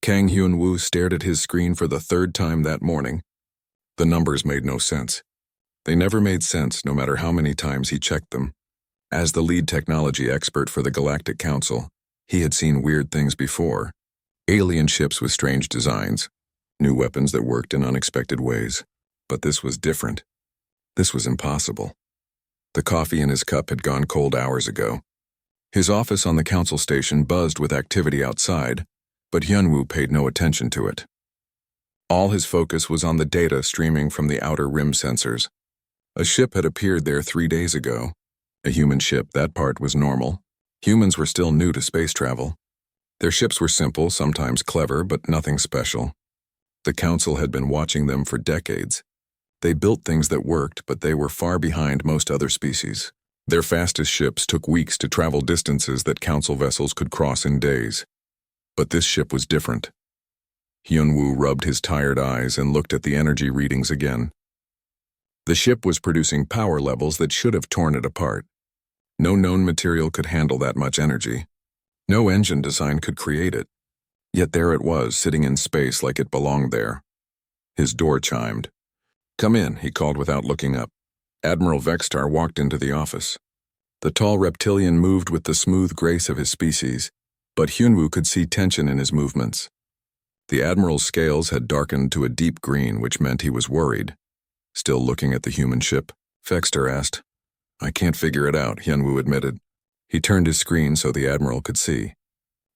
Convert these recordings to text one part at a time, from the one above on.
Kang Hyun-woo stared at his screen for the third time that morning. The numbers made no sense. They never made sense, no matter how many times he checked them. As the lead technology expert for the Galactic Council, he had seen weird things before. Alien ships with strange designs, new weapons that worked in unexpected ways. But this was different. This was impossible. The coffee in his cup had gone cold hours ago. His office on the council station buzzed with activity outside, but Hyun-woo paid no attention to it. All his focus was on the data streaming from the outer rim sensors. A ship had appeared there 3 days ago. A human ship, that part was normal. Humans were still new to space travel. Their ships were simple, sometimes clever, but nothing special. The council had been watching them for decades. They built things that worked, but they were far behind most other species. Their fastest ships took weeks to travel distances that council vessels could cross in days. But this ship was different. Hyun-woo rubbed his tired eyes and looked at the energy readings again. The ship was producing power levels that should have torn it apart. No known material could handle that much energy. No engine design could create it. Yet there it was, sitting in space like it belonged there. His door chimed. "Come in," he called without looking up. Admiral Vextar walked into the office. The tall reptilian moved with the smooth grace of his species, but Hyun-woo could see tension in his movements. The Admiral's scales had darkened to a deep green, which meant he was worried. Still looking at the human ship, Vextar asked. "I can't figure it out," Hyun-woo admitted. He turned his screen so the Admiral could see.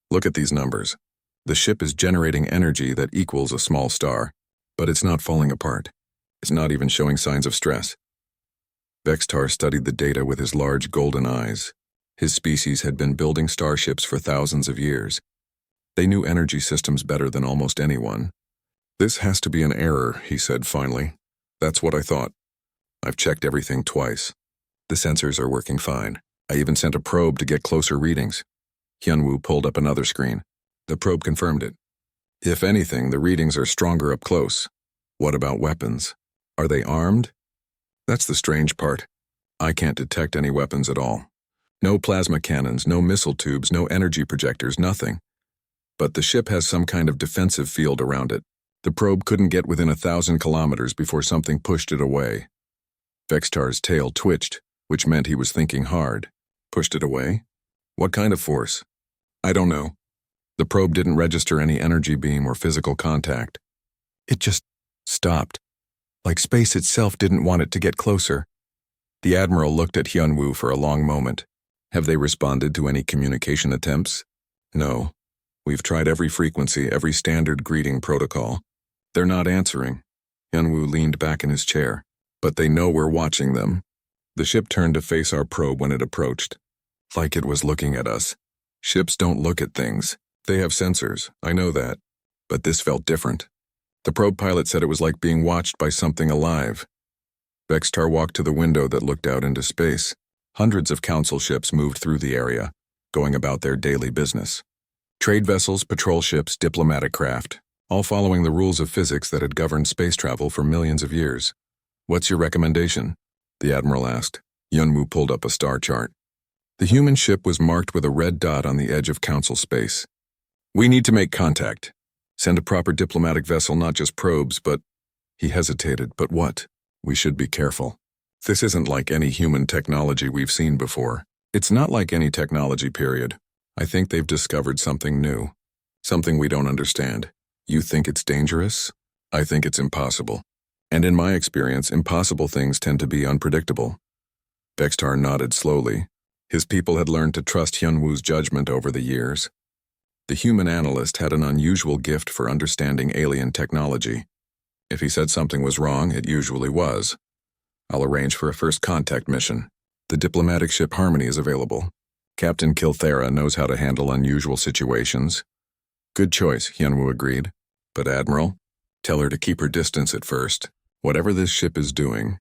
"Look at these numbers. The ship is generating energy that equals a small star, but it's not falling apart. It's not even showing signs of stress." Vextar studied the data with his large golden eyes. His species had been building starships for thousands of years. They knew energy systems better than almost anyone. "This has to be an error," he said finally. "That's what I thought. I've checked everything twice. The sensors are working fine. I even sent a probe to get closer readings." Hyun-woo pulled up another screen. The probe confirmed it. "If anything, the readings are stronger up close. What about weapons? Are they armed?" "That's the strange part. I can't detect any weapons at all. No plasma cannons, no missile tubes, no energy projectors, nothing. But the ship has some kind of defensive field around it. The probe couldn't get within 1,000 kilometers before something pushed it away." Vextar's tail twitched, which meant he was thinking hard. "Pushed it away? What kind of force?" "I don't know. The probe didn't register any energy beam or physical contact. It just stopped. Like space itself didn't want it to get closer." The Admiral looked at Hyun-woo for a long moment. "Have they responded to any communication attempts?" "No. We've tried every frequency, every standard greeting protocol. They're not answering." Hyun-woo leaned back in his chair. "But they know we're watching them." The ship turned to face our probe when it approached. Like it was looking at us. Ships don't look at things. They have sensors, I know that. But this felt different. The probe pilot said it was like being watched by something alive. Vextar walked to the window that looked out into space. Hundreds of council ships moved through the area, going about their daily business. Trade vessels, patrol ships, diplomatic craft, all following the rules of physics that had governed space travel for millions of years. "What's your recommendation?" the Admiral asked. Hyun-woo pulled up a star chart. The human ship was marked with a red dot on the edge of council space. "We need to make contact. Send a proper diplomatic vessel, not just probes, but..." He hesitated. "But what?" "We should be careful. This isn't like any human technology we've seen before. It's not like any technology, period. I think they've discovered something new. Something we don't understand. You think it's dangerous? I think it's impossible. And in my experience, impossible things tend to be unpredictable." Vextar nodded slowly. His people had learned to trust Hyun-woo's judgment over the years. The human analyst had an unusual gift for understanding alien technology. If he said something was wrong, it usually was. "I'll arrange for a first contact mission. The diplomatic ship Harmony is available. Captain Kilthera knows how to handle unusual situations." "Good choice," Hyun-woo agreed. "But Admiral, tell her to keep her distance at first. Whatever this ship is doing,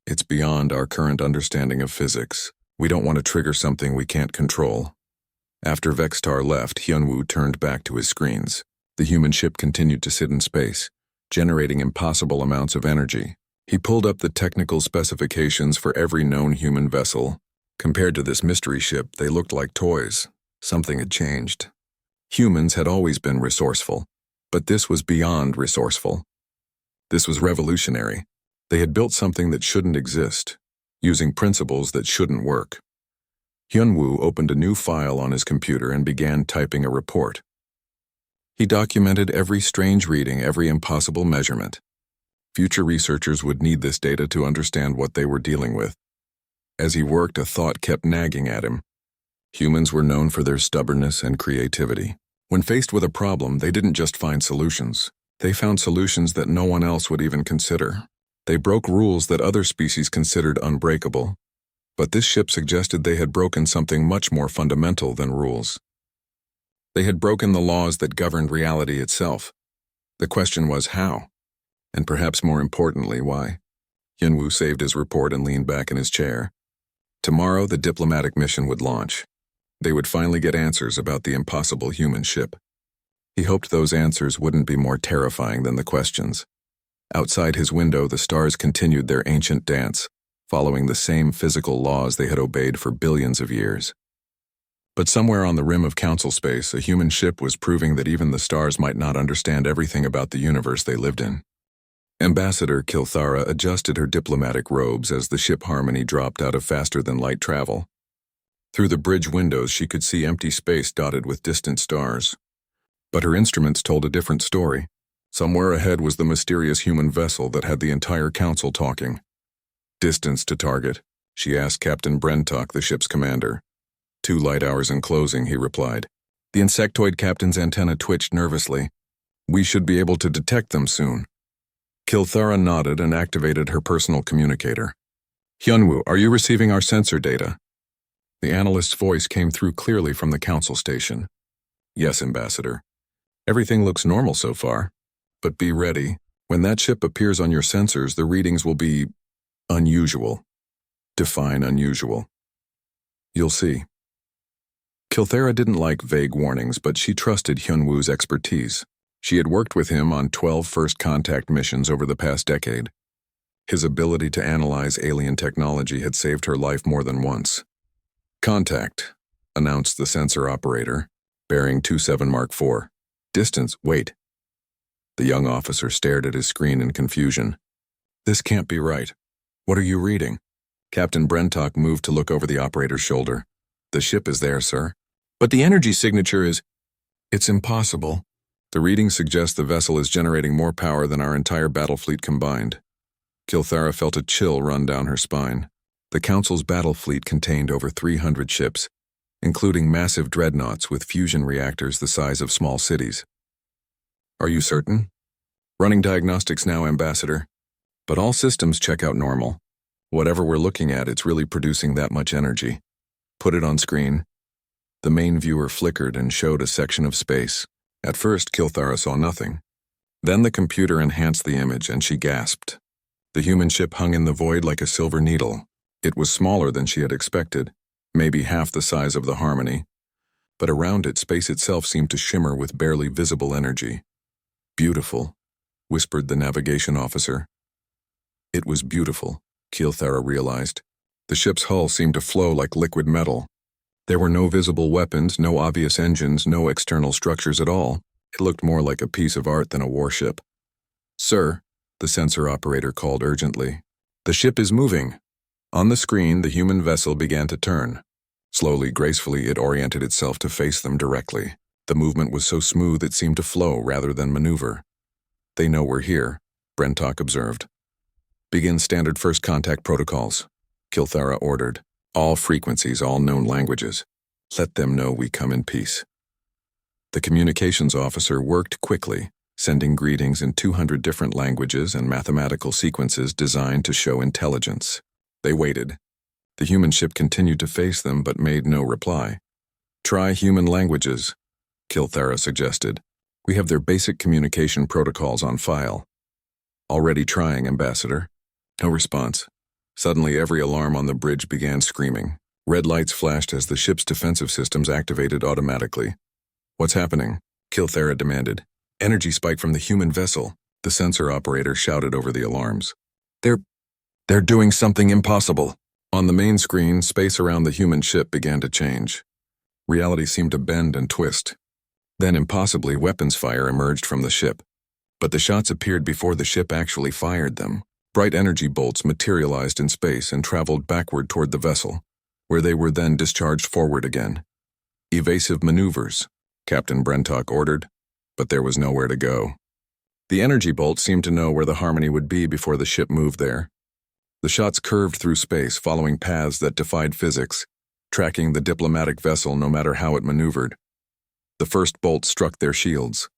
it's beyond our current understanding of physics. We don't want to trigger something we can't control." After Vextar left, Hyun-woo turned back to his screens. The human ship continued to sit in space, generating impossible amounts of energy. He pulled up the technical specifications for every known human vessel. Compared to this mystery ship, they looked like toys. Something had changed. Humans had always been resourceful. But this was beyond resourceful. This was revolutionary. They had built something that shouldn't exist, using principles that shouldn't work. Hyunwoo opened a new file on his computer and began typing a report. He documented every strange reading, every impossible measurement. Future researchers would need this data to understand what they were dealing with. As he worked, a thought kept nagging at him. Humans were known for their stubbornness and creativity. When faced with a problem, they didn't just find solutions. They found solutions that no one else would even consider. They broke rules that other species considered unbreakable. But this ship suggested they had broken something much more fundamental than rules. They had broken the laws that governed reality itself. The question was how, and perhaps more importantly, why. Hyunwoo saved his report and leaned back in his chair. Tomorrow, the diplomatic mission would launch. They would finally get answers about the impossible human ship. He hoped those answers wouldn't be more terrifying than the questions. Outside his window, the stars continued their ancient dance, following the same physical laws they had obeyed for billions of years. But somewhere on the rim of council space, a human ship was proving that even the stars might not understand everything about the universe they lived in. Ambassador Kilthara adjusted her diplomatic robes as the ship Harmony dropped out of faster-than-light travel. Through the bridge windows, she could see empty space dotted with distant stars. But her instruments told a different story. Somewhere ahead was the mysterious human vessel that had the entire council talking. "Distance to target," she asked Captain Brentok, the ship's commander. "2 light hours in closing," he replied. The insectoid captain's antenna twitched nervously. "We should be able to detect them soon." Kilthara nodded and activated her personal communicator. "Hyunwoo, are you receiving our sensor data?" The analyst's voice came through clearly from the council station. "Yes, Ambassador. Everything looks normal so far. But be ready. When that ship appears on your sensors, the readings will be unusual. Define unusual. You'll see." Kilthara didn't like vague warnings, but she trusted Hyunwoo's expertise. She had worked with him on 12 first contact missions over the past decade. His ability to analyze alien technology had saved her life more than once. "Contact," announced the sensor operator, bearing 27 Mark IV. "Distance, wait." The young officer stared at his screen in confusion. "This can't be right. What are you reading?" Captain Brentok moved to look over the operator's shoulder. "The ship is there, sir. But the energy signature is—" "It's impossible. The readings suggest the vessel is generating more power than our entire battle fleet combined." Kilthara felt a chill run down her spine. The Council's battle fleet contained over 300 ships, including massive dreadnoughts with fusion reactors the size of small cities. "Are you certain?" "Running diagnostics now, Ambassador. But all systems check out normal. Whatever we're looking at, it's really producing that much energy." "Put it on screen." The main viewer flickered and showed a section of space. At first, Kilthara saw nothing. Then the computer enhanced the image and she gasped. The human ship hung in the void like a silver needle. It was smaller than she had expected, maybe half the size of the Harmony. But around it, space itself seemed to shimmer with barely visible energy. "Beautiful," whispered the navigation officer. It was beautiful, Kilthara realized. The ship's hull seemed to flow like liquid metal. There were no visible weapons, no obvious engines, no external structures at all. It looked more like a piece of art than a warship. "Sir," the sensor operator called urgently. "The ship is moving." On the screen, the human vessel began to turn. Slowly, gracefully, it oriented itself to face them directly. The movement was so smooth it seemed to flow rather than maneuver. "They know we're here," Brentok observed. "Begin standard first contact protocols," Kilthara ordered. "All frequencies, all known languages. Let them know we come in peace." The communications officer worked quickly, sending greetings in 200 different languages and mathematical sequences designed to show intelligence. They waited. The human ship continued to face them but made no reply. "Try human languages," Kilthara suggested. "We have their basic communication protocols on file." "Already trying, Ambassador." No response. Suddenly, every alarm on the bridge began screaming. Red lights flashed as the ship's defensive systems activated automatically. "What's happening?" Kilthara demanded. "Energy spike from the human vessel," the sensor operator shouted over the alarms. They're doing something impossible." On the main screen, space around the human ship began to change. Reality seemed to bend and twist. Then impossibly, weapons fire emerged from the ship. But the shots appeared before the ship actually fired them. Bright energy bolts materialized in space and traveled backward toward the vessel, where they were then discharged forward again. Evasive maneuvers, Captain Brentok ordered, but there was nowhere to go. The energy bolts seemed to know where the Harmony would be before the ship moved there. The shots curved through space, following paths that defied physics, tracking the diplomatic vessel no matter how it maneuvered. The first bolt struck their shields.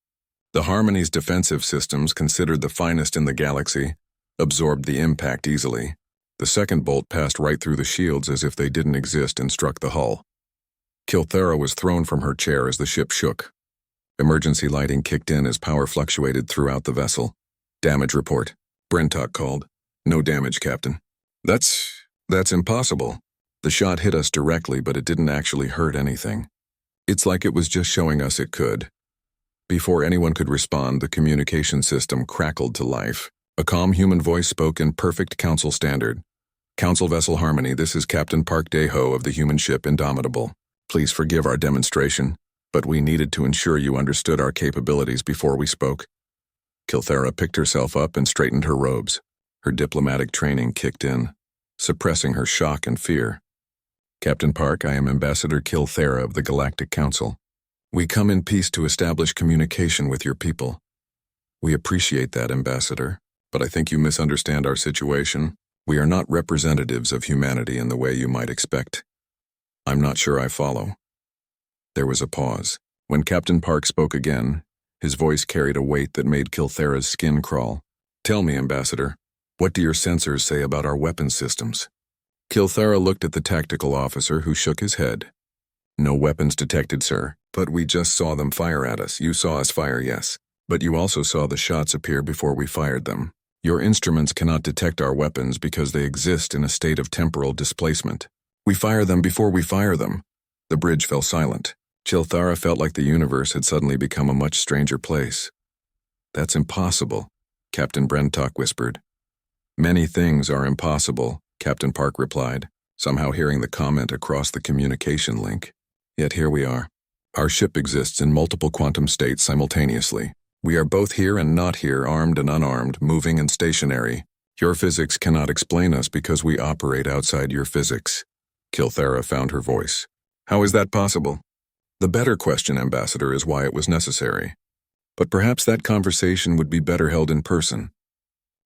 The Harmony's defensive systems, considered the finest in the galaxy, absorbed the impact easily. The second bolt passed right through the shields as if they didn't exist and struck the hull. Kilthera was thrown from her chair as the ship shook. Emergency lighting kicked in as power fluctuated throughout the vessel. Damage report, Brentok called. No damage, Captain. That's impossible. The shot hit us directly, but it didn't actually hurt anything. It's like it was just showing us it could. Before anyone could respond, the communication system crackled to life. A calm human voice spoke in perfect council standard. Council Vessel Harmony, this is Captain Park Dae-ho of the human ship Indomitable. Please forgive our demonstration, but we needed to ensure you understood our capabilities before we spoke. Kilthera picked herself up and straightened her robes. Her diplomatic training kicked in, suppressing her shock and fear. Captain Park, I am Ambassador Kilthera of the Galactic Council. We come in peace to establish communication with your people. We appreciate that, Ambassador, but I think you misunderstand our situation. We are not representatives of humanity in the way you might expect. I'm not sure I follow. There was a pause. When Captain Park spoke again, his voice carried a weight that made Kilthera's skin crawl. Tell me, Ambassador, what do your sensors say about our weapons systems? Kilthera looked at the tactical officer, who shook his head. No weapons detected, sir, but we just saw them fire at us. You saw us fire, yes, but you also saw the shots appear before we fired them. Your instruments cannot detect our weapons because they exist in a state of temporal displacement. We fire them before we fire them. The bridge fell silent. Kilthera felt like the universe had suddenly become a much stranger place. That's impossible, Captain Brentok whispered. Many things are impossible, Captain Park replied, somehow hearing the comment across the communication link. Yet here we are. Our ship exists in multiple quantum states simultaneously. We are both here and not here, armed and unarmed, moving and stationary. Your physics cannot explain us because we operate outside your physics. Kilthera found her voice. How is that possible? The better question, Ambassador, is why it was necessary. But perhaps that conversation would be better held in person.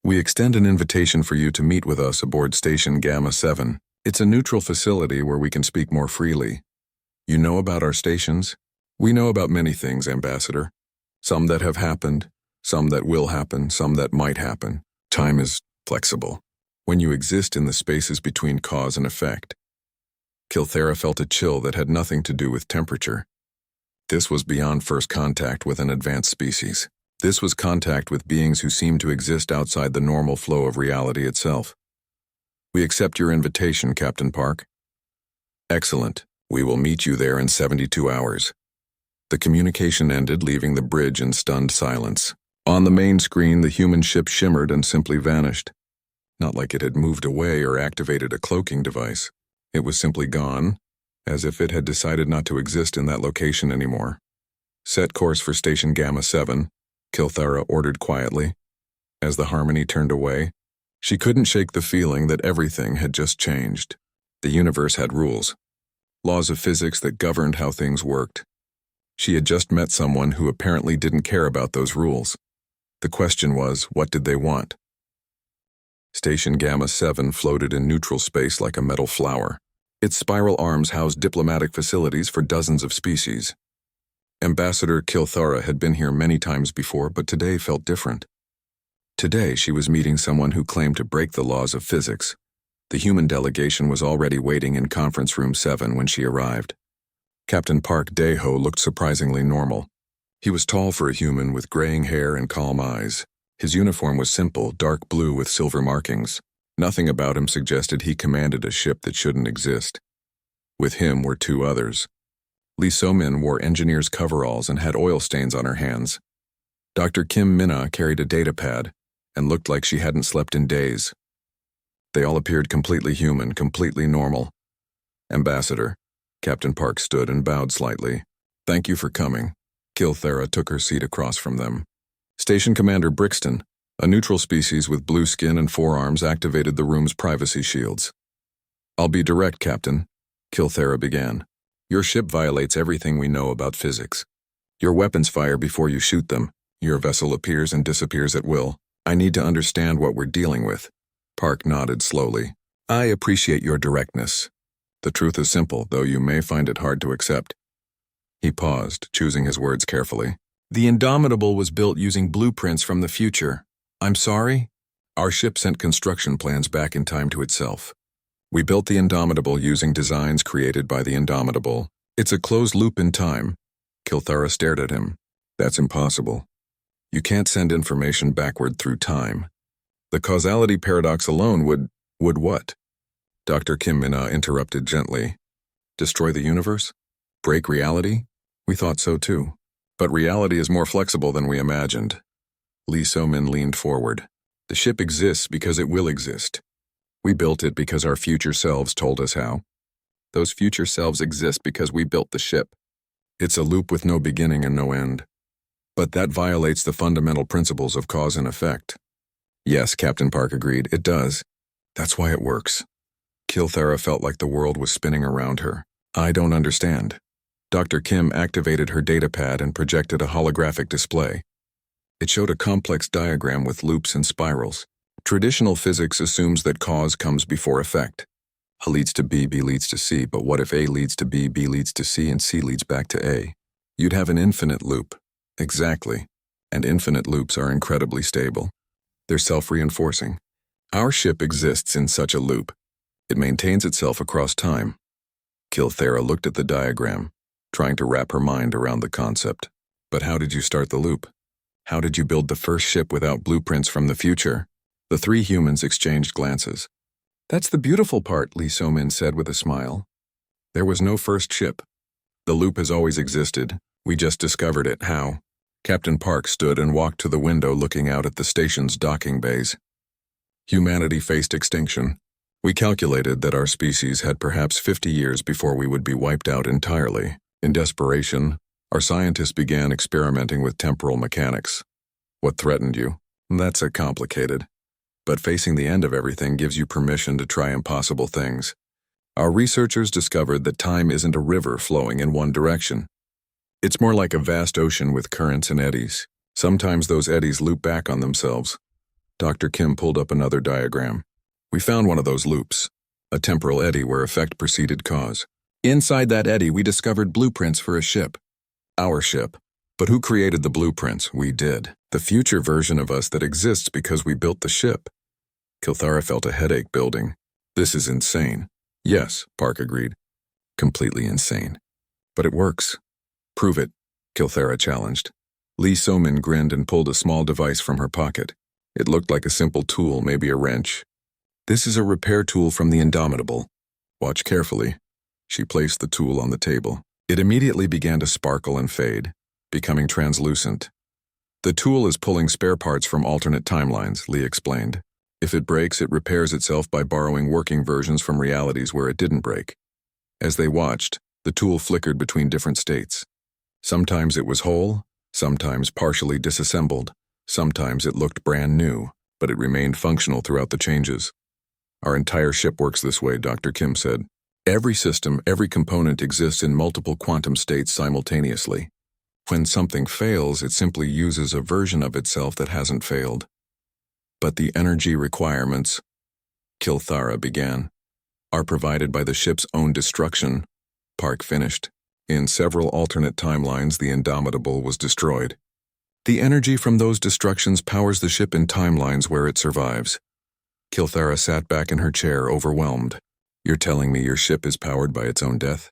We extend an invitation for you to meet with us aboard Station Gamma 7. It's a neutral facility where we can speak more freely. You know about our stations? We know about many things, Ambassador. Some that have happened, some that will happen, some that might happen. Time is flexible. When you exist in the spaces between cause and effect. Kilthera felt a chill that had nothing to do with temperature. This was beyond first contact with an advanced species. This was contact with beings who seemed to exist outside the normal flow of reality itself. We accept your invitation, Captain Park. Excellent. We will meet you there in 72 hours. The communication ended, leaving the bridge in stunned silence. On the main screen, the human ship shimmered and simply vanished. Not like it had moved away or activated a cloaking device. It was simply gone, as if it had decided not to exist in that location anymore. Set course for Station Gamma 7, Kilthera ordered quietly. As the Harmony turned away, she couldn't shake the feeling that everything had just changed. The universe had rules, laws of physics that governed how things worked. She had just met someone who apparently didn't care about those rules. The question was, what did they want? Station Gamma 7 floated in neutral space like a metal flower. Its spiral arms housed diplomatic facilities for dozens of species. Ambassador Kilthera had been here many times before, but today felt different. Today she was meeting someone who claimed to break the laws of physics. The human delegation was already waiting in Conference Room 7 when she arrived. Captain Park Dae-ho looked surprisingly normal. He was tall for a human with graying hair and calm eyes. His uniform was simple, dark blue with silver markings. Nothing about him suggested he commanded a ship that shouldn't exist. With him were two others. Lee So-min wore engineer's coveralls and had oil stains on her hands. Dr. Kim Minna carried a data pad and looked like she hadn't slept in days. They all appeared completely human, completely normal. Ambassador, Captain Park stood and bowed slightly. Thank you for coming. Kilthera took her seat across from them. Station Commander Brixton, a neutral species with blue skin and 4 arms, activated the room's privacy shields. "I'll be direct, Captain," Kilthera began. "Your ship violates everything we know about physics. Your weapons fire before you shoot them. Your vessel appears and disappears at will. I need to understand what we're dealing with." Park nodded slowly. "I appreciate your directness. The truth is simple, though you may find it hard to accept." He paused, choosing his words carefully. "The Indomitable was built using blueprints from the future. I'm sorry?" "Our ship sent construction plans back in time to itself. We built the Indomitable using designs created by the Indomitable. It's a closed loop in time." Kilthera stared at him. "That's impossible. You can't send information backward through time. The causality paradox alone would what?" Dr. Kim Mina interrupted gently. "Destroy the universe? Break reality? We thought so too. But reality is more flexible than we imagined." Lee So-min leaned forward. "The ship exists because it will exist. We built it because our future selves told us how. Those future selves exist because we built the ship. It's a loop with no beginning and no end. But that violates the fundamental principles of cause and effect." "Yes," Captain Park agreed, "it does. That's why it works." Kilthera felt like the world was spinning around her. "I don't understand." Dr. Kim activated her datapad and projected a holographic display. It showed a complex diagram with loops and spirals. Traditional physics assumes that cause comes before effect. A leads to B, B leads to C, but what if A leads to B, B leads to C, and C leads back to A? You'd have an infinite loop. Exactly. And infinite loops are incredibly stable. They're self-reinforcing. Our ship exists in such a loop. It maintains itself across time. Kilthera looked at the diagram, trying to wrap her mind around the concept. "But how did you start the loop? How did you build the first ship without blueprints from the future?" The 3 humans exchanged glances. "That's the beautiful part," Lee So-min said with a smile. "There was no first ship. The loop has always existed. We just discovered it. How?" Captain Park stood and walked to the window, looking out at the station's docking bays. "Humanity faced extinction. We calculated that our species had perhaps 50 years before we would be wiped out entirely. In desperation, our scientists began experimenting with temporal mechanics. What threatened you? That's complicated. But facing the end of everything gives you permission to try impossible things. Our researchers discovered that time isn't a river flowing in one direction. It's more like a vast ocean with currents and eddies. Sometimes those eddies loop back on themselves." Dr. Kim pulled up another diagram. "We found one of those loops, a temporal eddy where effect preceded cause. Inside that eddy, we discovered blueprints for a ship. Our ship. But who created the blueprints? We did. The future version of us that exists because we built the ship." Kilthera felt a headache building. "This is insane." "Yes," Park agreed. "Completely insane. But it works." "Prove it," Kilthera challenged. Lee So-min grinned and pulled a small device from her pocket. It looked like a simple tool, maybe a wrench. "This is a repair tool from the Indomitable. Watch carefully." She placed the tool on the table. It immediately began to sparkle and fade, becoming translucent. "The tool is pulling spare parts from alternate timelines," Lee explained. "If it breaks, it repairs itself by borrowing working versions from realities where it didn't break." As they watched, the tool flickered between different states. Sometimes it was whole, sometimes partially disassembled, sometimes it looked brand new, but it remained functional throughout the changes. "Our entire ship works this way," Dr. Kim said. "Every system, every component exists in multiple quantum states simultaneously. When something fails, it simply uses a version of itself that hasn't failed. But the energy requirements," Kilthera began, "are provided by the ship's own destruction," Park finished. "In several alternate timelines, the Indomitable was destroyed. The energy from those destructions powers the ship in timelines where it survives." Kilthera sat back in her chair, overwhelmed. "You're telling me your ship is powered by its own death?"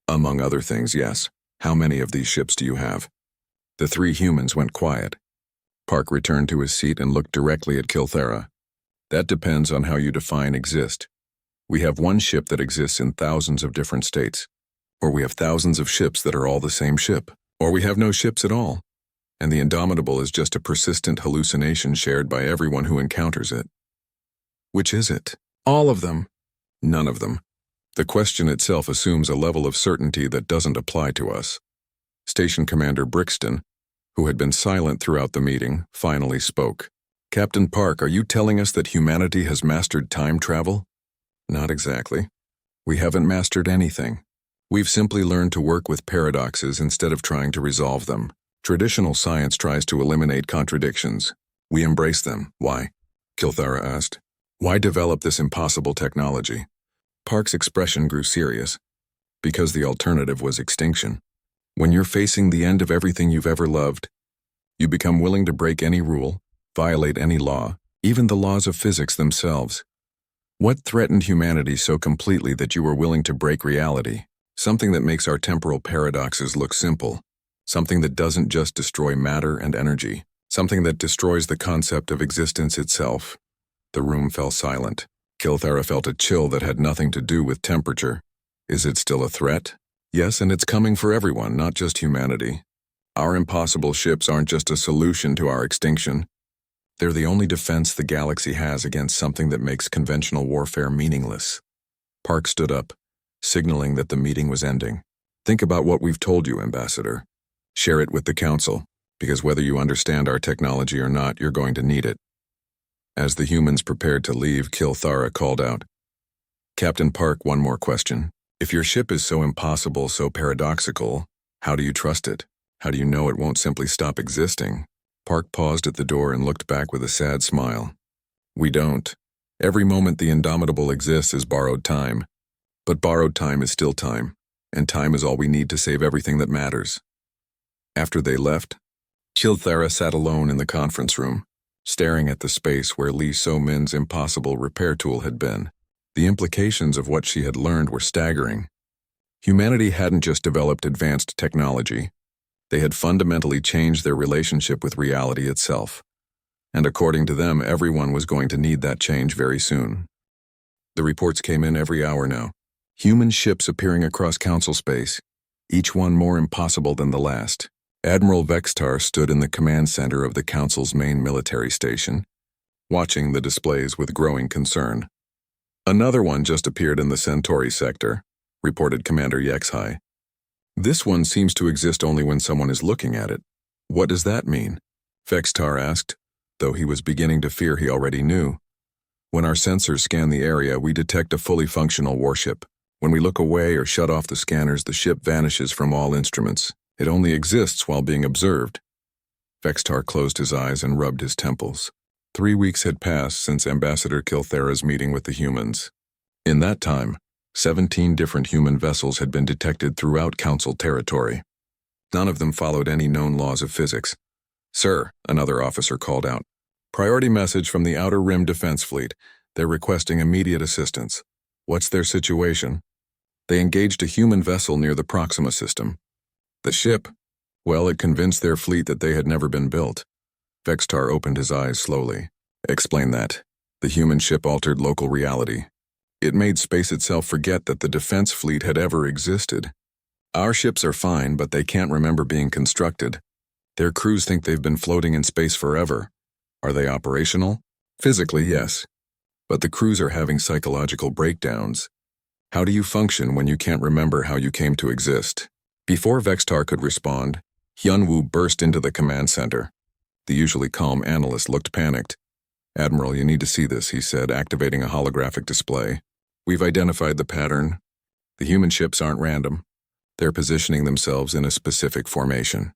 "Among other things, yes. How many of these ships do you have?" The 3 humans went quiet. Park returned to his seat and looked directly at Kilthera. "That depends on how you define exist. We have one ship that exists in thousands of different states. Or we have thousands of ships that are all the same ship. Or we have no ships at all. And the Indomitable is just a persistent hallucination shared by everyone who encounters it." "Which is it?" "All of them." "None of them. The question itself assumes a level of certainty that doesn't apply to us. Station Commander Brixton, who had been silent throughout the meeting, finally spoke. "Captain Park, are you telling us that humanity has mastered time travel?" "Not exactly. We haven't mastered anything. We've simply learned to work with paradoxes instead of trying to resolve them. Traditional science tries to eliminate contradictions. We embrace them. Why?" Kilthara asked. "Why develop this impossible technology?" Park's expression grew serious. "Because the alternative was extinction. When you're facing the end of everything you've ever loved, you become willing to break any rule, violate any law, even the laws of physics themselves. What threatened humanity so completely that you were willing to break reality? Something that makes our temporal paradoxes look simple. Something that doesn't just destroy matter and energy. Something that destroys the concept of existence itself." The room fell silent. Kilthara felt a chill that had nothing to do with temperature. Is it still a threat? Yes, and it's coming for everyone, not just humanity. Our impossible ships aren't just a solution to our extinction. They're the only defense the galaxy has against something that makes conventional warfare meaningless. Park stood up, signaling that the meeting was ending. "Think about what we've told you, Ambassador. Share it with the Council, because whether you understand our technology or not, you're going to need it." As the humans prepared to leave, Kilthara called out, "Captain Park, one more question. If your ship is so impossible, so paradoxical, how do you trust it? How do you know it won't simply stop existing?" Park paused at the door and looked back with a sad smile. "We don't. Every moment the indomitable exists is borrowed time. But borrowed time is still time, and time is all we need to save everything that matters." After they left, Kilthara sat alone in the conference room, staring at the space where Lee So-min's impossible repair tool had been. The implications of what she had learned were staggering. Humanity hadn't just developed advanced technology. They had fundamentally changed their relationship with reality itself. And according to them, everyone was going to need that change very soon. The reports came in every hour now. Human ships appearing across Council space, each one more impossible than the last. Admiral Vextar stood in the command center of the Council's main military station, watching the displays with growing concern. "Another one just appeared in the Centauri sector," reported Commander Yexhai. "This one seems to exist only when someone is looking at it. What does that mean?" Vextar asked, though he was beginning to fear he already knew. "When our sensors scan the area, we detect a fully functional warship. When we look away or shut off the scanners, the ship vanishes from all instruments. It only exists while being observed." Vextar closed his eyes and rubbed his temples. 3 weeks had passed since Ambassador Kilthara's meeting with the humans. In that time, 17 different human vessels had been detected throughout Council territory. None of them followed any known laws of physics. "Sir," another officer called out, "priority message from the Outer Rim Defense Fleet. They're requesting immediate assistance." "What's their situation?" "They engaged a human vessel near the Proxima system." "The ship?" "Well, it convinced their fleet that they had never been built." Vextar opened his eyes slowly. "Explain that." "The human ship altered local reality. It made space itself forget that the defense fleet had ever existed. Our ships are fine, but they can't remember being constructed. Their crews think they've been floating in space forever. Are they operational?" "Physically, yes. But the crews are having psychological breakdowns. How do you function when you can't remember how you came to exist?" Before Vextar could respond, Hyunwoo burst into the command center. The usually calm analyst looked panicked. "Admiral, you need to see this," he said, activating a holographic display. "We've identified the pattern. The human ships aren't random. They're positioning themselves in a specific formation."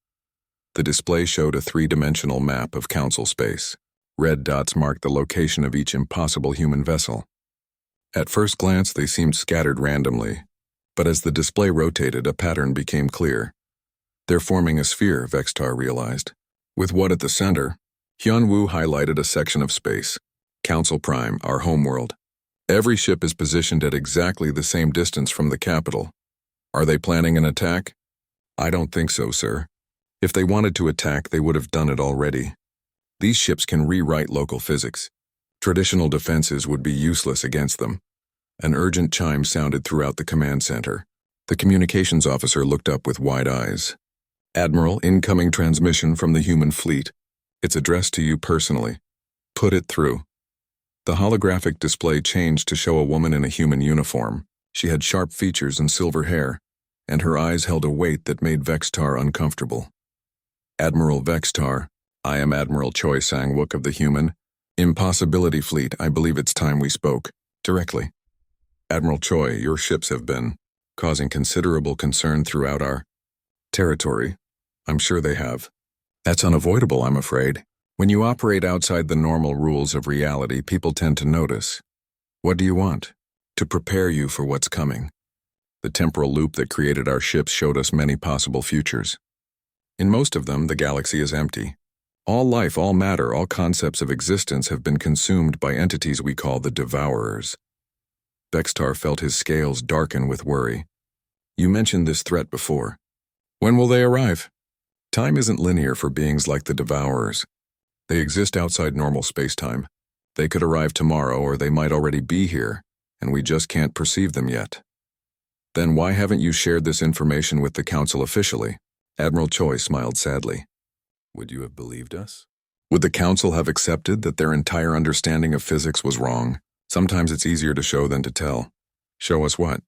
The display showed a 3-dimensional map of Council space. Red dots marked the location of each impossible human vessel. At first glance, they seemed scattered randomly, but as the display rotated, a pattern became clear. "They're forming a sphere," Vextar realized. With what at the center, Hyunwoo highlighted a section of space. "Council Prime, our homeworld. Every ship is positioned at exactly the same distance from the capital. Are they planning an attack?" "I don't think so, sir. If they wanted to attack, they would have done it already. These ships can rewrite local physics. Traditional defenses would be useless against them." An urgent chime sounded throughout the command center. The communications officer looked up with wide eyes. "Admiral, incoming transmission from the human fleet. It's addressed to you personally. Put it through." The holographic display changed to show a woman in a human uniform. She had sharp features and silver hair, and her eyes held a weight that made Vextar uncomfortable. "Admiral Vextar, I am Admiral Choi Sang-wook of the Human Impossibility Fleet. I believe it's time we spoke directly. Admiral Choi, your ships have been causing considerable concern throughout our territory. I'm sure they have. That's unavoidable, I'm afraid. When you operate outside the normal rules of reality, people tend to notice. What do you want? To prepare you for what's coming. The temporal loop that created our ships showed us many possible futures. In most of them, the galaxy is empty. All life, all matter, all concepts of existence have been consumed by entities we call the Devourers." Vextar felt his scales darken with worry. "You mentioned this threat before. When will they arrive?" "Time isn't linear for beings like the Devourers. They exist outside normal space-time. They could arrive tomorrow, or they might already be here, and we just can't perceive them yet." "Then why haven't you shared this information with the Council officially?" Admiral Choi smiled sadly. "Would you have believed us? Would the Council have accepted that their entire understanding of physics was wrong? Sometimes it's easier to show than to tell." "Show us what?"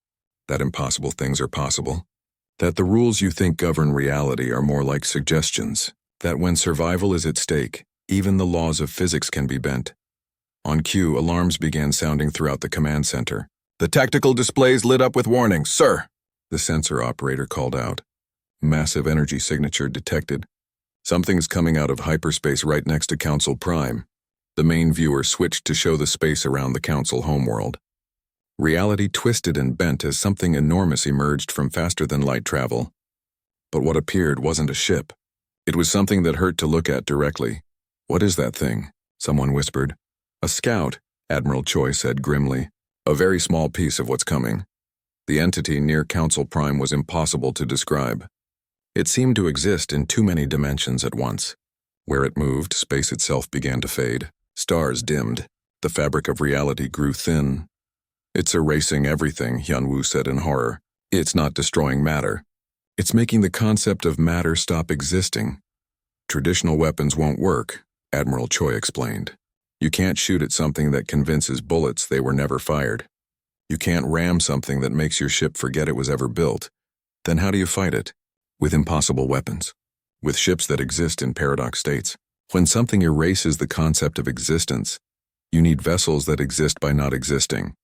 "That impossible things are possible. That the rules you think govern reality are more like suggestions. That when survival is at stake, even the laws of physics can be bent." On cue, alarms began sounding throughout the command center. "The tactical displays lit up with warnings, sir," the sensor operator called out. "Massive energy signature detected. Something's coming out of hyperspace right next to Council Prime." The main viewer switched to show the space around the Council homeworld. Reality twisted and bent as something enormous emerged from faster-than-light travel. But what appeared wasn't a ship. It was something that hurt to look at directly. "What is that thing?" someone whispered. "A scout," Admiral Choi said grimly. "A very small piece of what's coming." The entity near Council Prime was impossible to describe. It seemed to exist in too many dimensions at once. Where it moved, space itself began to fade. Stars dimmed. The fabric of reality grew thin. "It's erasing everything," Hyunwoo said in horror. "It's not destroying matter. It's making the concept of matter stop existing." "Traditional weapons won't work," Admiral Choi explained. "You can't shoot at something that convinces bullets they were never fired. You can't ram something that makes your ship forget it was ever built. Then how do you fight it? With impossible weapons. With ships that exist in paradox states. When something erases the concept of existence, you need vessels that exist by not existing."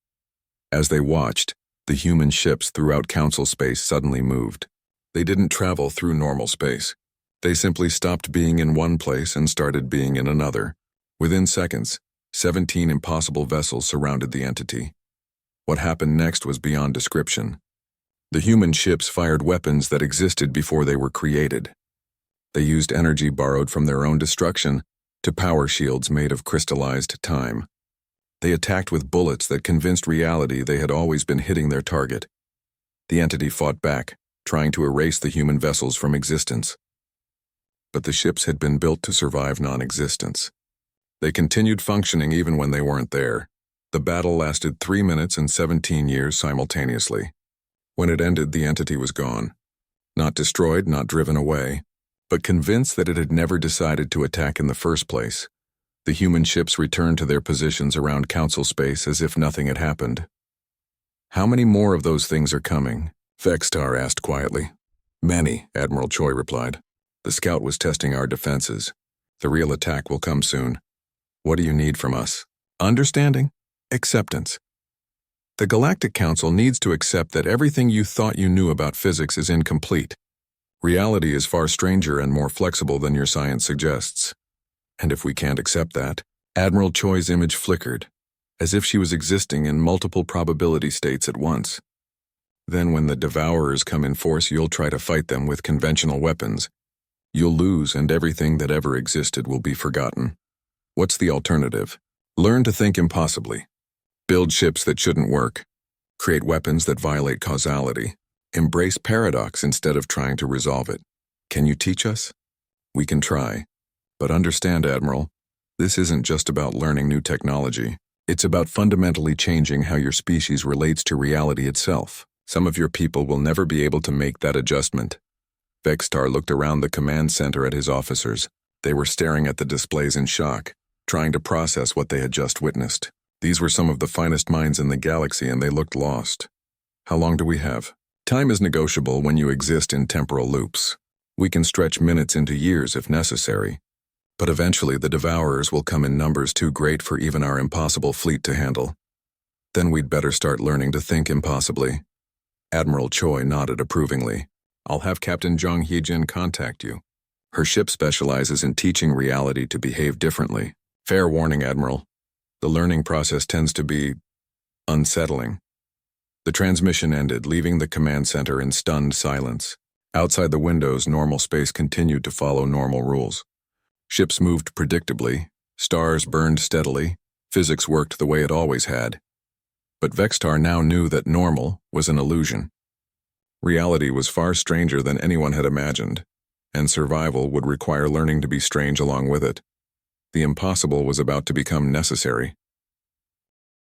As they watched, the human ships throughout Council space suddenly moved. They didn't travel through normal space. They simply stopped being in one place and started being in another. Within seconds, 17 impossible vessels surrounded the entity. What happened next was beyond description. The human ships fired weapons that existed before they were created. They used energy borrowed from their own destruction to power shields made of crystallized time. They attacked with bullets that convinced reality they had always been hitting their target. The entity fought back, trying to erase the human vessels from existence. But the ships had been built to survive non-existence. They continued functioning even when they weren't there. The battle lasted 3 minutes and 17 years simultaneously. When it ended, the entity was gone. Not destroyed, not driven away, but convinced that it had never decided to attack in the first place. The human ships returned to their positions around Council space as if nothing had happened. "How many more of those things are coming?" Vextar asked quietly. "Many," Admiral Choi replied. "The scout was testing our defenses. The real attack will come soon. What do you need from us?" "Understanding. Acceptance. The Galactic Council needs to accept that everything you thought you knew about physics is incomplete. Reality is far stranger and more flexible than your science suggests. And if we can't accept that," Admiral Choi's image flickered, as if she was existing in multiple probability states at once. "Then when the Devourers come in force, you'll try to fight them with conventional weapons. You'll lose, and everything that ever existed will be forgotten. What's the alternative? Learn to think impossibly. Build ships that shouldn't work. Create weapons that violate causality. Embrace paradox instead of trying to resolve it. Can you teach us?" "We can try. But understand, Admiral, this isn't just about learning new technology. It's about fundamentally changing how your species relates to reality itself. Some of your people will never be able to make that adjustment." Vextar looked around the command center at his officers. They were staring at the displays in shock, trying to process what they had just witnessed. These were some of the finest minds in the galaxy, and they looked lost. "How long do we have?" Time is negotiable when you exist in temporal loops. We can stretch minutes into years if necessary. But eventually the devourers will come in numbers too great for even our impossible fleet to handle. Then we'd better start learning to think impossibly. Admiral Choi nodded approvingly. I'll have Captain Jong Hee-jin contact you. Her ship specializes in teaching reality to behave differently. Fair warning, Admiral. The learning process tends to be unsettling. The transmission ended, leaving the command center in stunned silence. Outside the windows, normal space continued to follow normal rules. Ships moved predictably, stars burned steadily, physics worked the way it always had. But Vextar now knew that normal was an illusion. Reality was far stranger than anyone had imagined, and survival would require learning to be strange along with it. The impossible was about to become necessary.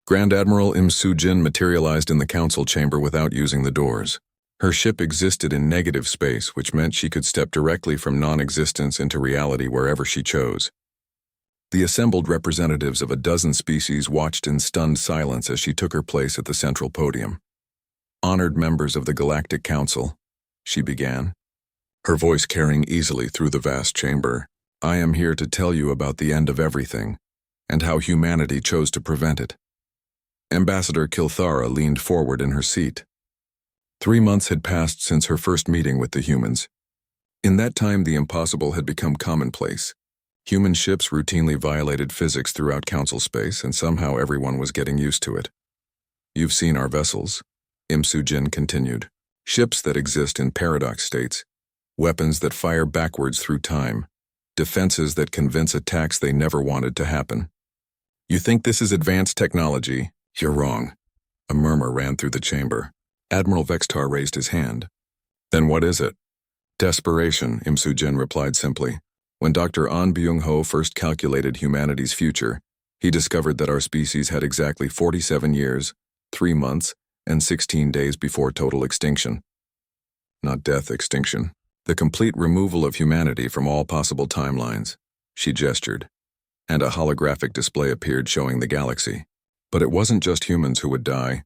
Grand Admiral Im Soo-jin materialized in the council chamber without using the doors. Her ship existed in negative space, which meant she could step directly from non-existence into reality wherever she chose. The assembled representatives of a dozen species watched in stunned silence as she took her place at the central podium. Honored members of the Galactic Council, she began, her voice carrying easily through the vast chamber. I am here to tell you about the end of everything, and how humanity chose to prevent it. Ambassador Kilthara leaned forward in her seat. 3 months had passed since her first meeting with the humans. In that time, the impossible had become commonplace. Human ships routinely violated physics throughout council space, and somehow everyone was getting used to it. You've seen our vessels, Im Soo-jin continued. Ships that exist in paradox states, weapons that fire backwards through time, defenses that convince attacks they never wanted to happen. You think this is advanced technology? You're wrong. A murmur ran through the chamber. Admiral Vextar raised his hand. Then what is it? Desperation, Im Soo-jin replied simply. When Dr. An Byung-ho first calculated humanity's future, he discovered that our species had exactly 47 years, 3 months, and 16 days before total extinction. Not death extinction. The complete removal of humanity from all possible timelines. She gestured, and a holographic display appeared showing the galaxy. But it wasn't just humans who would die.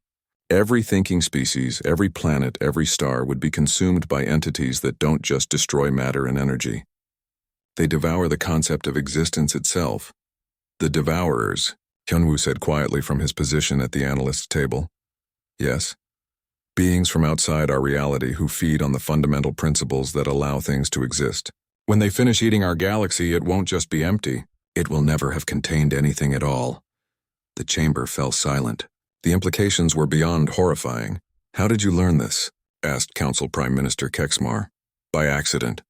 Every thinking species, every planet, every star would be consumed by entities that don't just destroy matter and energy. They devour the concept of existence itself. The devourers, Hyunwoo said quietly from his position at the analyst's table. Yes. Beings from outside our reality who feed on the fundamental principles that allow things to exist. When they finish eating our galaxy, it won't just be empty. It will never have contained anything at all. The chamber fell silent. The implications were beyond horrifying. How did you learn this? Asked Council Prime Minister Kexmar. By accident.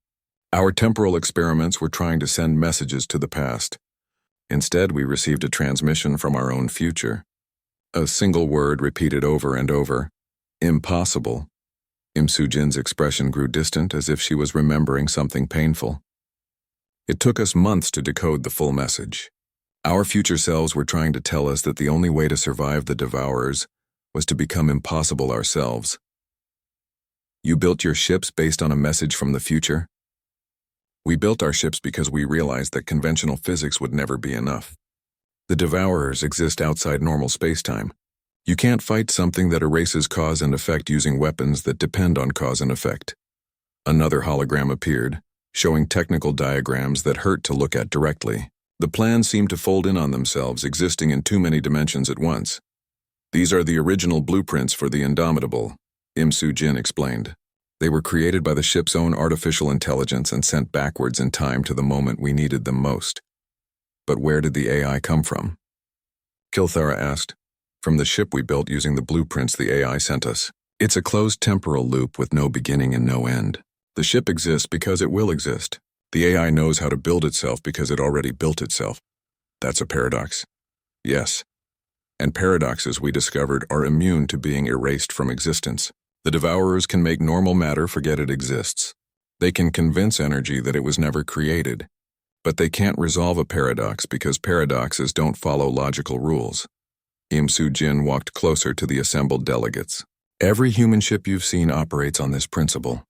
Our temporal experiments were trying to send messages to the past. Instead, we received a transmission from our own future. A single word repeated over and over. Impossible. Im Soo-jin's expression grew distant as if she was remembering something painful. It took us months to decode the full message. Our future selves were trying to tell us that the only way to survive the devourers was to become impossible ourselves. You built your ships based on a message from the future? We built our ships because we realized that conventional physics would never be enough. The devourers exist outside normal spacetime. You can't fight something that erases cause and effect using weapons that depend on cause and effect. Another hologram appeared, showing technical diagrams that hurt to look at directly. The plans seemed to fold in on themselves, existing in too many dimensions at once. These are the original blueprints for the Indomitable, Im Soo-jin explained. They were created by the ship's own artificial intelligence and sent backwards in time to the moment we needed them most. But where did the AI come from? Kilthara asked. From the ship we built using the blueprints the AI sent us. It's a closed temporal loop with no beginning and no end. The ship exists because it will exist. The AI knows how to build itself because it already built itself. That's a paradox. Yes. And paradoxes, we discovered, are immune to being erased from existence. The devourers can make normal matter forget it exists. They can convince energy that it was never created. But they can't resolve a paradox because paradoxes don't follow logical rules. Im Soo-jin walked closer to the assembled delegates. Every human ship you've seen operates on this principle.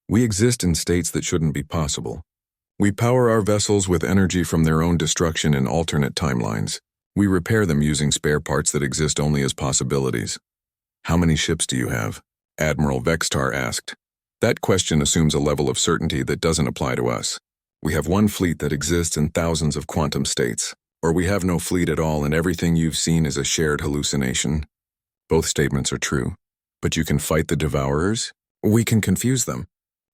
We exist in states that shouldn't be possible. We power our vessels with energy from their own destruction in alternate timelines. We repair them using spare parts that exist only as possibilities. How many ships do you have? Admiral Vextar asked. That question assumes a level of certainty that doesn't apply to us. We have one fleet that exists in thousands of quantum states, or we have no fleet at all and everything you've seen is a shared hallucination. Both statements are true. But you can fight the Devourers? We can confuse them.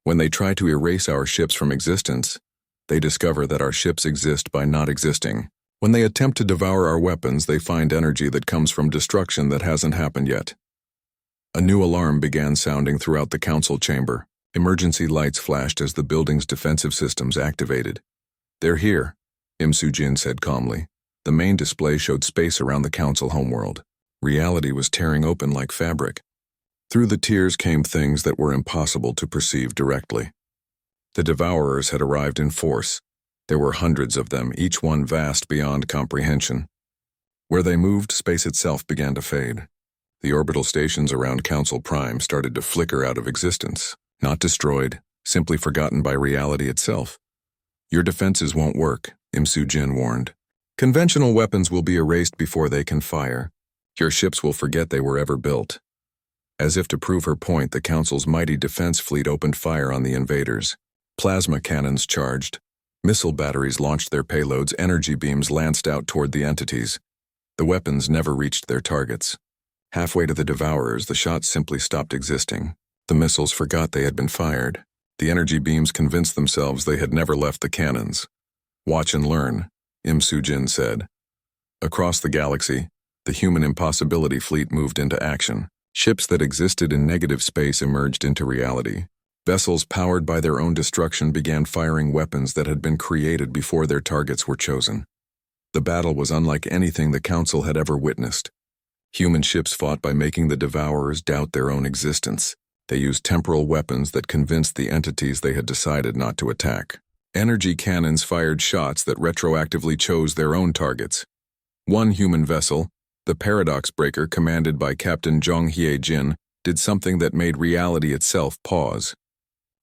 When they try to erase our ships from existence, they discover that our ships exist by not existing. When they attempt to devour our weapons, they find energy that comes from destruction that hasn't happened yet. A new alarm began sounding throughout the council chamber. Emergency lights flashed as the building's defensive systems activated. They're here, Im-Soo-jin said calmly. The main display showed space around the council homeworld. Reality was tearing open like fabric. Through the tears came things that were impossible to perceive directly. The Devourers had arrived in force. There were hundreds of them, each one vast beyond comprehension. Where they moved, space itself began to fade. The orbital stations around Council Prime started to flicker out of existence, not destroyed, simply forgotten by reality itself. Your defenses won't work, Im-Soo-jin warned. Conventional weapons will be erased before they can fire. Your ships will forget they were ever built. As if to prove her point, the Council's mighty defense fleet opened fire on the invaders. Plasma cannons charged. Missile batteries launched their payloads, energy beams lanced out toward the entities. The weapons never reached their targets. Halfway to the Devourers, the shots simply stopped existing. The missiles forgot they had been fired. The energy beams convinced themselves they had never left the cannons. Watch and learn, Im-Soo-jin said. Across the galaxy, the human impossibility fleet moved into action. Ships that existed in negative space emerged into reality. Vessels powered by their own destruction began firing weapons that had been created before their targets were chosen. The battle was unlike anything the Council had ever witnessed. Human ships fought by making the Devourers doubt their own existence. They used temporal weapons that convinced the entities they had decided not to attack. Energy cannons fired shots that retroactively chose their own targets. One human vessel, the Paradox Breaker commanded by Captain Jong Hye-jin, did something that made reality itself pause.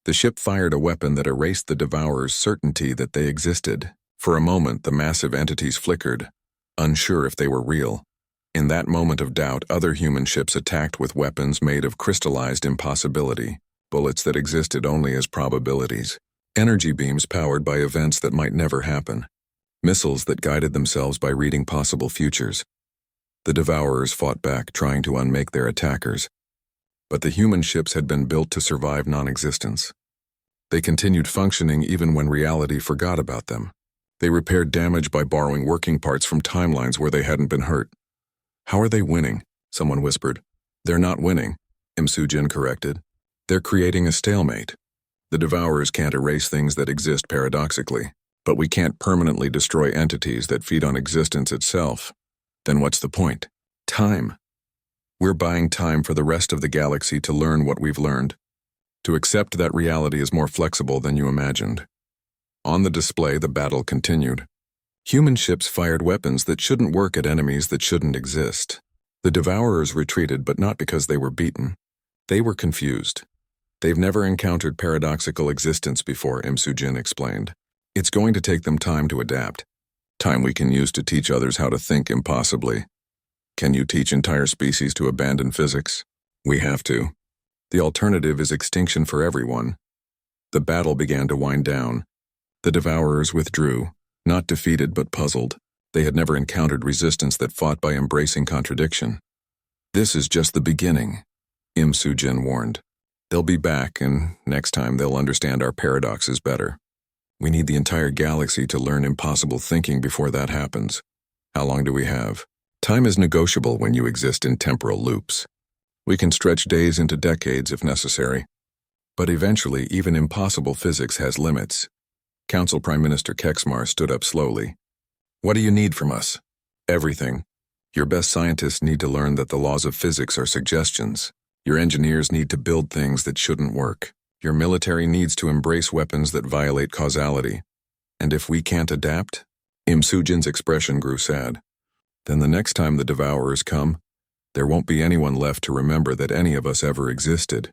The ship fired a weapon that erased the Devourers' certainty that they existed. For a moment, the massive entities flickered, unsure if they were real. In that moment of doubt, other human ships attacked with weapons made of crystallized impossibility, bullets that existed only as probabilities, energy beams powered by events that might never happen, missiles that guided themselves by reading possible futures. The Devourers fought back, trying to unmake their attackers. But the human ships had been built to survive non-existence. They continued functioning even when reality forgot about them. They repaired damage by borrowing working parts from timelines where they hadn't been hurt. How are they winning? Someone whispered. They're not winning, Im-Soo-jin corrected. They're creating a stalemate. The Devourers can't erase things that exist paradoxically, but we can't permanently destroy entities that feed on existence itself. Then what's the point? Time. We're buying time for the rest of the galaxy to learn what we've learned, to accept that reality is more flexible than you imagined. On the display, the battle continued. Human ships fired weapons that shouldn't work at enemies that shouldn't exist. The Devourers retreated, but not because they were beaten. They were confused. They've never encountered paradoxical existence before, Im-Soo-jin explained. It's going to take them time to adapt. Time we can use to teach others how to think impossibly. Can you teach entire species to abandon physics? We have to. The alternative is extinction for everyone. The battle began to wind down. The Devourers withdrew, not defeated but puzzled. They had never encountered resistance that fought by embracing contradiction. This is just the beginning, Im-Soo-jin warned. They'll be back, and next time they'll understand our paradoxes better. We need the entire galaxy to learn impossible thinking before that happens. How long do we have? Time is negotiable when you exist in temporal loops. We can stretch days into decades if necessary. But eventually, even impossible physics has limits. Council Prime Minister Kexmar stood up slowly. What do you need from us? Everything. Your best scientists need to learn that the laws of physics are suggestions. Your engineers need to build things that shouldn't work. Your military needs to embrace weapons that violate causality. And if we can't adapt? Im-Soo-jin's expression grew sad. Then the next time the Devourers come, there won't be anyone left to remember that any of us ever existed.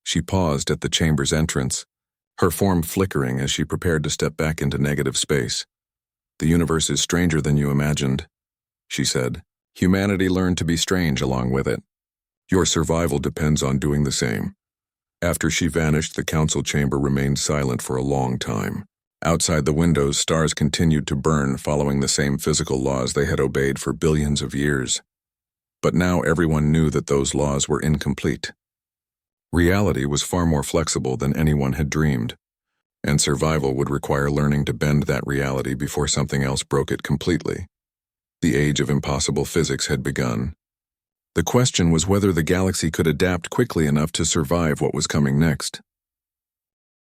She paused at the chamber's entrance, her form flickering as she prepared to step back into negative space. The universe is stranger than you imagined, she said. Humanity learned to be strange along with it. Your survival depends on doing the same. After she vanished, the council chamber remained silent for a long time. Outside the windows, stars continued to burn, following the same physical laws they had obeyed for billions of years. But now everyone knew that those laws were incomplete. Reality was far more flexible than anyone had dreamed, and survival would require learning to bend that reality before something else broke it completely. The age of impossible physics had begun. The question was whether the galaxy could adapt quickly enough to survive what was coming next.